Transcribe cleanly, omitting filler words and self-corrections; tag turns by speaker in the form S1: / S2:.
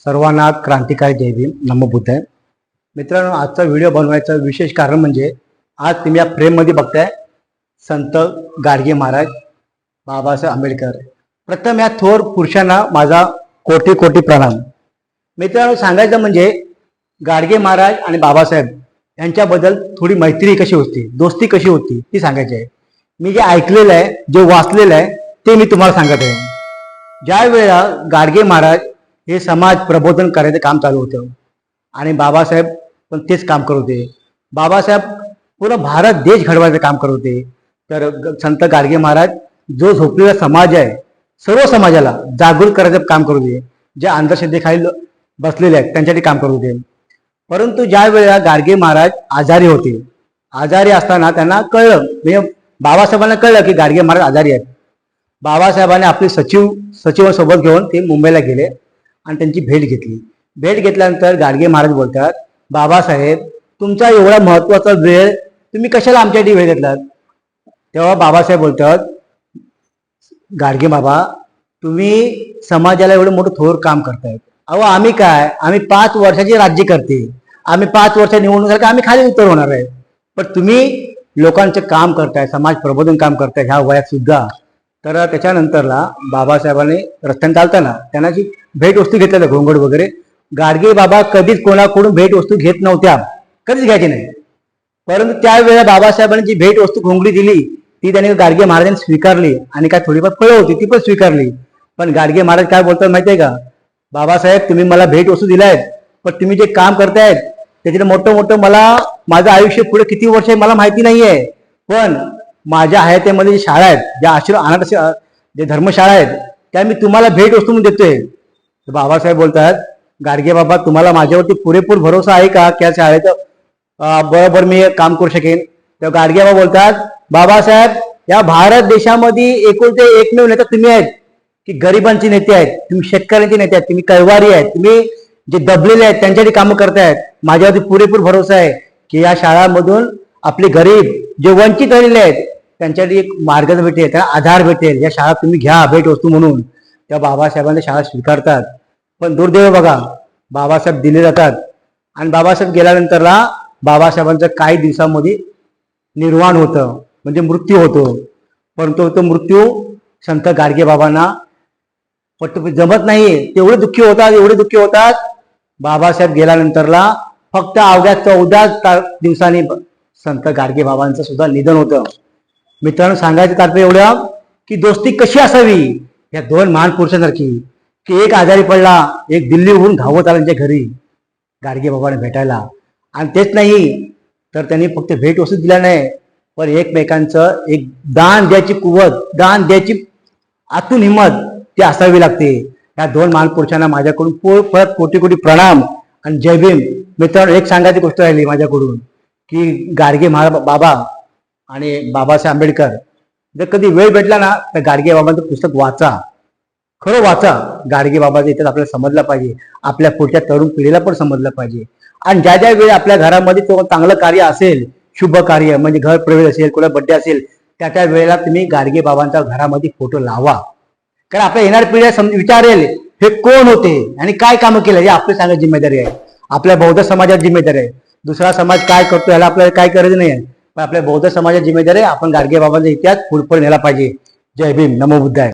S1: सर्वांना क्रांतिकारी जय भीम, नमो बुद्धाय. मित्रांनो, आजचा व्हिडिओ बनवायचं विशेष कारण म्हणजे आज तुम्ही या फ्रेममध्ये बघताय संत गाडगे महाराज, बाबासाहेब आंबेडकर. प्रथम या थोर पुरुषांना माझा कोटी कोटी प्रणाम. मित्रांनो, सांगायचं म्हणजे गाडगे महाराज आणि बाबासाहेब यांच्याबद्दल थोडी मैत्री कशी होती, दोस्ती कशी होती ती सांगायची आहे. मी जे ऐकलेलं आहे, जे वाचलेलं आहे ते मी तुम्हाला सांगत आहे. ज्या वेळेला गाडगे महाराज हे समाज प्रबोधन करायचं काम चालू होतं आणि बाबासाहेब पण तेच काम करत होते. बाबासाहेब पूर्ण भारत देश घडवायचं काम करत होते. तर संत गाडगे महाराज जो झोपलेला समाज आहे, सर्व समाजाला जागृत करायचं काम करत होते. जे अंधश्रद्धेखाली बसलेले आहेत त्यांच्यासाठी काम करत होते. परंतु ज्या वेळेला गाडगे महाराज आजारी होते, आजारी असताना त्यांना कळलं, म्हणजे बाबासाहेबांना कळलं की गाडगे महाराज आजारी आहेत. बाबासाहेबांनी आपले सचिवांसोबत घेऊन ते मुंबईला गेले आणि त्यांची भेट घेतली. भेट घेतल्यानंतर गाडगे महाराज बोलतात, बाबासाहेब, तुमचा एवढा महत्वाचा वेळ तुम्ही कशाला आमच्यासाठी वेळ घेतलात? तेव्हा बाबासाहेब बोलतात, गाडगे बाबा, तुम्ही समाजाला एवढं मोठं थोर काम करतायत. अहो, आम्ही काय, आम्ही 5 वर्षाची राज्य करते, आम्ही 5 वर्ष निवडून झालं का आम्ही खाली उतर होणार आहे. पण तुम्ही लोकांचं काम करताय, समाज प्रबोधन काम करताय ह्या वयात सुद्धा. तर त्याच्यानंतरला बाबासाहेबांनी रस्त्याने चालताना त्यांना जी भेट वस्तू घेतल्या, घोंगड वगैरे, गाडगे बाबा कधीच कोणाकडून भेट वस्तू घेत नव्हत्या, कधीच घ्यायची नाही. परंतु त्यावेळेला बाबासाहेबांनी जी भेट वस्तू घोंगडी दिली ती त्यांनी गाडगे महाराजांनी स्वीकारली आणि काय थोडीफार फळं होती ती पण स्वीकारली. पण गाडगे महाराज काय बोलतात माहितीये का, बाबासाहेब, तुम्ही मला भेट वस्तू दिलायत, पण तुम्ही जे काम करतायत त्याच्यात मोठं मोठं मला माझं आयुष्य पुढे किती वर्ष आहे मला माहिती नाहीये, पण माझ्या हयातीमध्ये जे शाळा आहेत, ज्या अनाथ जे धर्मशाळा आहेत, त्या मी तुम्हाला भेट वस्तू म्हणून देतोय. बाबासाहेब बोलतात, गाडगे बाबा, तुम्हाला माझ्यावरती पुरेपूर भरोसा आहे का की या शाळेचं बरोबर मी काम करू शकेन? तेव्हा गाडगे बाबा बोलतात, बाबासाहेब, या भारत देशामध्ये एकुलते एकमेव नेता तुम्ही आहेत की गरिबांचे नेते आहेत, तुम्ही शेतकऱ्यांचे नेते आहेत, तुम्ही कैवारी आहेत, तुम्ही जे दबलेले आहेत त्यांच्यासाठी कामं करतायत. माझ्यावरती पुरेपूर भरोसा आहे की या शाळांमधून आपले गरीब जे वंचित राहिलेले आहेत त्यांच्यासाठी एक मार्ग भेटेल, त्यांना आधार भेटेल. या शाळा तुम्ही घ्या भेट वस्तू म्हणून. त्या बाबासाहेबांनी शाळा स्वीकारतात. पण दुर्दैव बघा, बाबासाहेब दिले जातात आणि बाबासाहेब गेल्यानंतरला बाबासाहेबांचं काही दिवसांमध्ये निर्वाण होतं, म्हणजे मृत्यू होतो. परंतु तो मृत्यू संत गाडगे बाबांना जमत नाही. तेवढे दुःखी होतात, एवढे दुःखी होतात. बाबासाहेब गेल्यानंतरला फक्त अवघ्या 14 दिवसांनी संत गाडगे बाबांचं सुद्धा निधन होतं. मित्रांनो, सांगायचं तात्पर्य एवढं की दोस्ती कशी असावी या दोन महान पुरुषांसारखी, की एक आजारी पडला, एक दिल्लीहून धावत आला त्यांच्या घरी गाडगे बाबांना भेटायला. आणि तेच नाही तर त्यांनी फक्त भेट वस्तू दिल्या नाही, पण एकमेकांचं एक दान द्यायची कुवत, दान द्यायची आतून हिंमत ती असावी लागते. या दोन महान पुरुषांना माझ्याकडून परत कोटी कोटी प्रणाम आणि जय भीम. मित्रांनो, एक सांगायची गोष्ट राहिली माझ्याकडून की गाडगे बाबा आणि बाबासाहेब आंबेडकर, जर कधी वेळ भेटला ना तर गाडगे बाबांचं पुस्तक वाचा, खरं वाचा. गाडगे बाबाचं इतिहास आपल्याला समजला पाहिजे, आपल्या पुढच्या तरुण पिढीला पण समजलं पाहिजे. आणि ज्या ज्या वेळी आपल्या घरामध्ये तो चांगलं कार्य असेल, शुभ कार्य म्हणजे घर प्रवेश असेल, कोणा बड्डे असेल, त्या वेळेला तुम्ही गाडगे बाबांचा घरामध्ये फोटो लावा. कारण आपल्या येणाऱ्या पिढ्या विचारेल हे कोण होते आणि काय कामं केलं, हे आपली सांगायची जिम्मेदारी आहे. आपल्या बौद्ध समाजाची जिम्मेदारी आहे. दुसरा समाज काय करतो ह्याला आपल्याला काय करायचं नाही आहे, पण आपल्या बौद्ध समाजाची जिम्मेदारी आहे आपण गाडगे बाबांचा इतिहास पुढे नेला पाहिजे. जय भीम, नमो बुद्धाय.